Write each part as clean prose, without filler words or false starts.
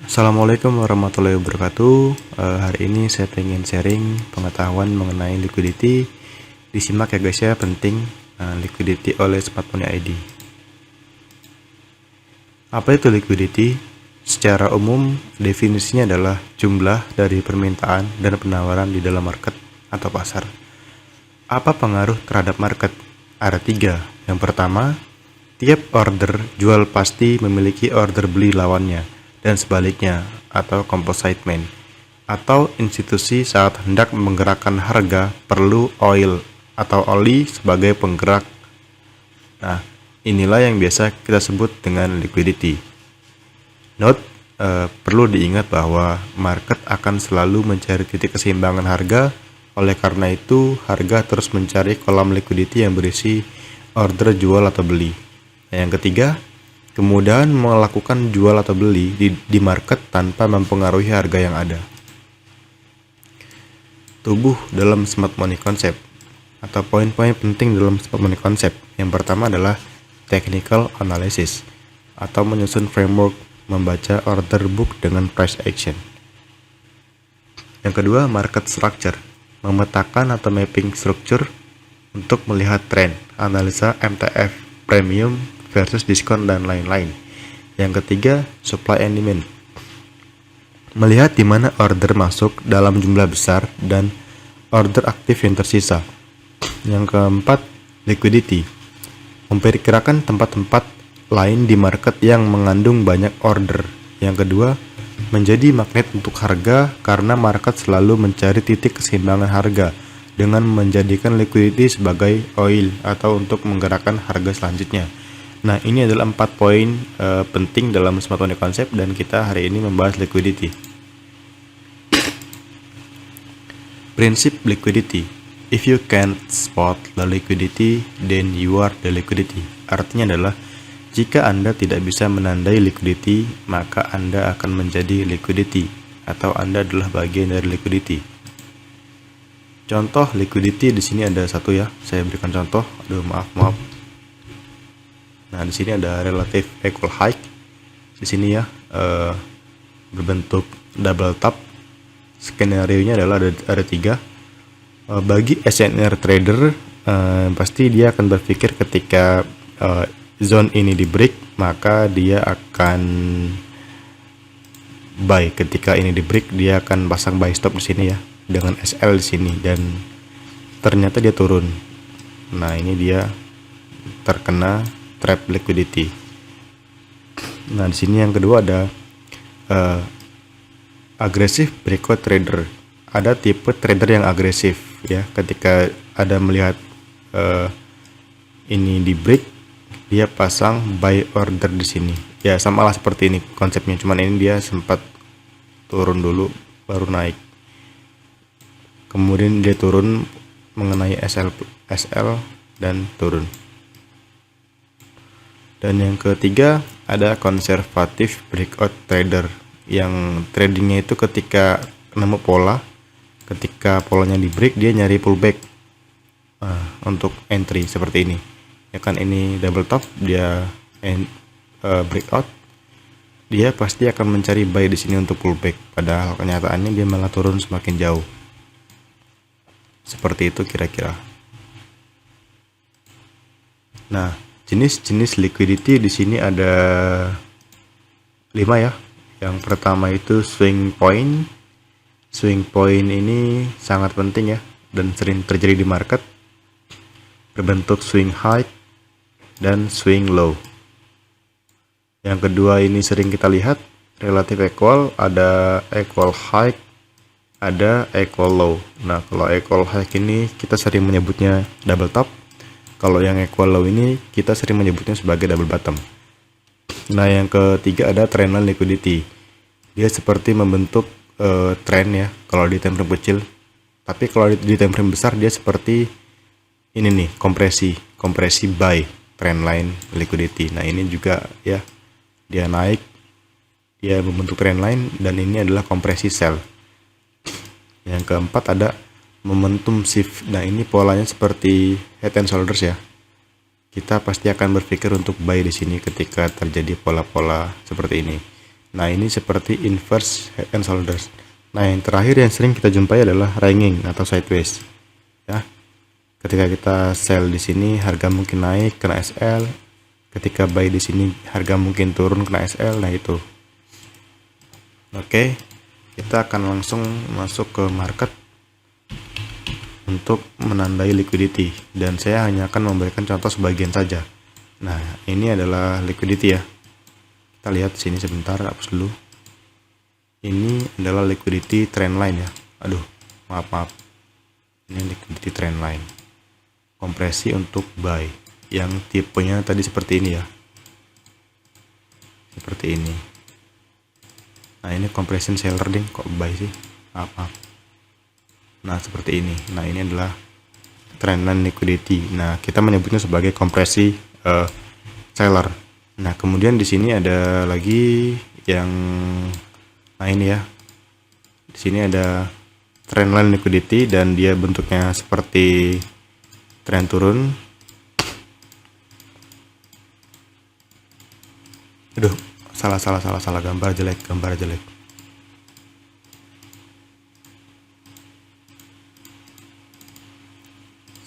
Assalamualaikum warahmatullahi wabarakatuh. Hari ini saya pengen sharing pengetahuan mengenai liquidity. Disimak ya guys ya, penting. Liquidity oleh Smart Money ID. Apa itu liquidity? Secara umum, definisinya adalah jumlah dari permintaan dan penawaran di dalam market atau pasar. Apa pengaruh terhadap market? Ada 3. Yang pertama, tiap order jual pasti memiliki order beli lawannya, dan sebaliknya, atau composite demand. Atau institusi saat hendak menggerakkan harga perlu oil atau oli sebagai penggerak. Nah, inilah yang biasa kita sebut dengan liquidity. Note, perlu diingat bahwa market akan selalu mencari titik keseimbangan harga. Oleh karena itu, harga terus mencari kolam liquidity yang berisi order jual atau beli. Nah, yang ketiga, kemudahan melakukan jual atau beli di market tanpa mempengaruhi harga yang ada. Tubuh dalam Smart Money Concept atau poin-poin penting dalam Smart Money Concept. Yang pertama adalah technical analysis atau menyusun framework membaca order book dengan price action. Yang kedua, market structure, memetakan atau mapping structure untuk melihat tren, analisa MTF, premium versus diskon dan lain-lain. Yang ketiga, supply and demand, melihat di mana order masuk dalam jumlah besar dan order aktif yang tersisa. Yang keempat, liquidity, memperkirakan tempat-tempat lain di market yang mengandung banyak order. Yang kedua, menjadi magnet untuk harga karena market selalu mencari titik keseimbangan harga dengan menjadikan liquidity sebagai oil atau untuk menggerakkan harga selanjutnya. Nah, ini adalah 4 poin penting dalam Smart Money Concept dan kita hari ini membahas liquidity. Prinsip liquidity. If you can't spot the liquidity, then you are the liquidity. Artinya adalah jika Anda tidak bisa menandai liquidity, maka Anda akan menjadi liquidity atau Anda adalah bagian dari liquidity. Contoh liquidity di sini ada satu ya. Saya berikan contoh. Maaf. Nah, di sini ada relative equal high. Di sini ya berbentuk double top. Skenario-nya adalah ada 3. Bagi SNR trader, pasti dia akan berpikir ketika zone ini di break, maka dia akan buy. Ketika ini di break, dia akan pasang buy stop di sini ya, dengan SL di sini, dan ternyata dia turun. Nah, ini dia terkena trap liquidity. Nah, di sini yang kedua ada agresif breakout trader. Ada tipe trader yang agresif ya, ketika ada melihat ini di break, dia pasang buy order di sini. Ya, sama lah seperti ini konsepnya, cuman ini dia sempat turun dulu baru naik. Kemudian dia turun mengenai SL dan turun. Dan yang ketiga ada konservatif breakout trader, yang tradingnya itu ketika nemu pola, ketika polanya di break dia nyari pullback untuk entry seperti ini ya kan. Ini double top, dia breakout, dia pasti akan mencari buy di sini untuk pullback, padahal kenyataannya dia malah turun semakin jauh. Seperti itu kira-kira. Nah, jenis-jenis liquidity di sini ada 5 ya. Yang pertama itu swing point. Swing point ini sangat penting ya, dan sering terjadi di market, berbentuk swing high dan swing low. Yang kedua ini sering kita lihat relative equal, ada equal high, ada equal low. Nah, kalau equal high ini kita sering menyebutnya double top. Kalau yang equal low ini kita sering menyebutnya sebagai double bottom. Nah, yang ketiga ada trendline liquidity. Dia seperti membentuk tren ya kalau di time frame kecil, tapi kalau di time frame besar dia seperti ini nih, kompresi buy, trendline liquidity. Nah, ini juga ya, dia naik, dia membentuk trendline, dan ini adalah kompresi sell. Yang keempat ada momentum shift. Nah, ini polanya seperti head and shoulders ya. Kita pasti akan berpikir untuk buy di sini ketika terjadi pola-pola seperti ini. Nah, ini seperti inverse head and shoulders. Nah, yang terakhir yang sering kita jumpai adalah ringing atau sideways. Ya. Ketika kita sell di sini harga mungkin naik kena SL, ketika buy di sini harga mungkin turun kena SL. Nah, itu. Oke, kita akan langsung masuk ke market untuk menandai liquidity, dan saya hanya akan memberikan contoh sebagian saja. Nah, ini adalah liquidity ya. Kita lihat sini sebentar, hapus dulu. Ini adalah liquidity trend line ya. Aduh, maaf. Ini liquidity trend line. Kompresi untuk buy. Yang tipenya tadi seperti ini ya. Seperti ini. Nah, ini compression seller ding, kok buy sih? Maaf. Nah, seperti ini. Nah, ini adalah trend line liquidity. Nah, kita menyebutnya sebagai kompresi seller. Nah, kemudian di sini ada lagi yang ini ya. Di sini ada trendline liquidity dan dia bentuknya seperti tren turun. Aduh, salah gambar jelek.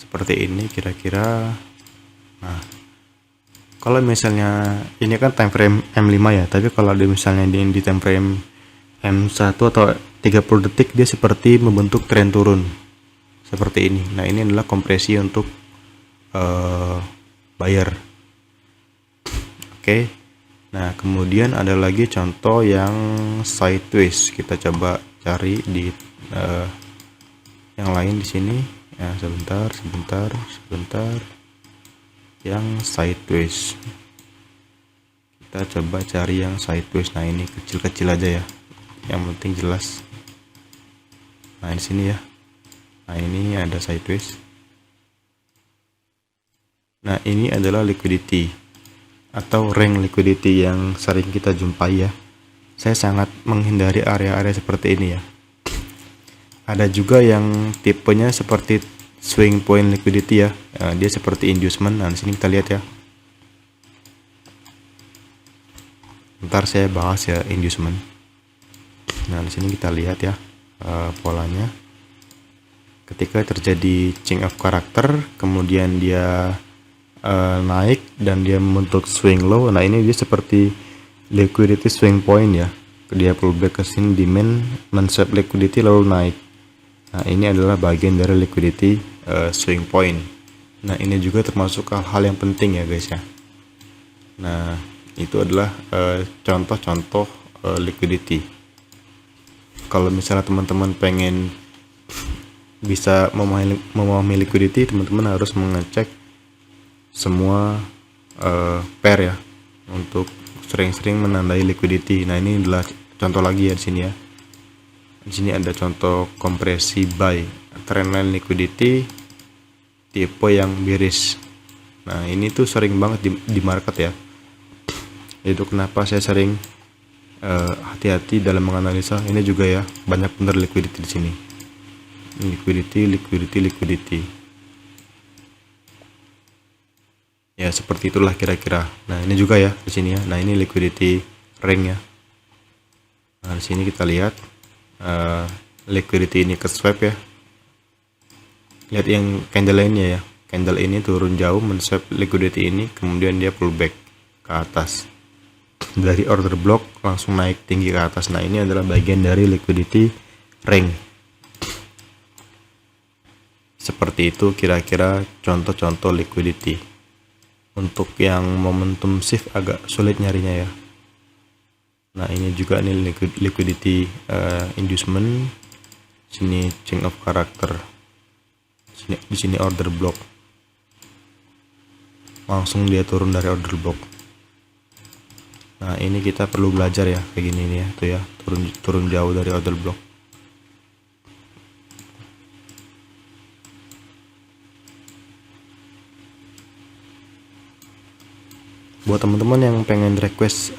Seperti ini kira-kira. Nah, kalau misalnya ini kan time frame M5 ya, tapi kalau misalnya di time frame M1 atau 30 detik dia seperti membentuk tren turun seperti ini. Nah, ini adalah kompresi untuk buyer. Oke. Nah, kemudian ada lagi contoh yang sideways. Kita coba cari di yang lain di sini. Ya, sebentar. Yang sideways. Kita coba cari yang sideways. Nah, ini kecil-kecil aja ya. Yang penting jelas. Nah, di sini ya. Nah, ini ada sideways. Nah, ini adalah liquidity atau rank liquidity yang sering kita jumpai ya. Saya sangat menghindari area-area seperti ini ya. Ada juga yang tipenya seperti swing point liquidity ya. Dia seperti inducement. Nah, di sini kita lihat ya. Ntar saya bahas ya inducement. Nah, di sini kita lihat ya polanya. Ketika terjadi change of character, kemudian dia naik dan dia membentuk swing low. Nah, ini dia seperti liquidity swing point ya. Dia pullback ke sini, demand men-swap liquidity lalu naik. Nah, ini adalah bagian dari liquidity swing point. Nah, ini juga termasuk hal-hal yang penting ya guys ya. Nah, itu adalah contoh-contoh liquidity. Kalau misalnya teman-teman pengen bisa memahami liquidity, teman-teman harus mengecek semua pair ya untuk sering-sering menandai liquidity. Nah, ini adalah contoh lagi ya di sini ya. Di sini ada contoh kompresi buy, trendline liquidity tipe yang bearish. Nah, ini tuh sering banget di market ya. Itu kenapa saya sering hati-hati dalam menganalisa. Ini juga ya, banyak bener liquidity di sini. Liquidity. Ya, seperti itulah kira-kira. Nah, ini juga ya di sini ya. Nah, ini liquidity ring ya. Nah, di sini kita lihat liquidity ini ke swap ya. Lihat yang candle lainnya ya. Candle ini turun jauh men-swap liquidity ini, kemudian dia pullback ke atas. Dari order block langsung naik tinggi ke atas. Nah, ini adalah bagian dari liquidity ring. Seperti itu kira-kira contoh-contoh liquidity. Untuk yang momentum shift agak sulit nyarinya ya. Nah, ini juga nih liquidity inducement. Sini change of character. Di sini order block. Langsung dia turun dari order block. Nah, ini kita perlu belajar ya kayak gini nih ya, tuh ya, turun jauh dari order block. Buat teman-teman yang pengen request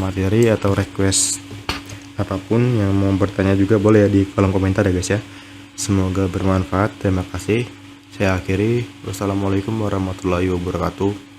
materi atau request apapun yang mau bertanya juga boleh ya di kolom komentar ya guys ya. Semoga bermanfaat. Terima kasih. Saya akhiri. Wassalamualaikum warahmatullahi wabarakatuh.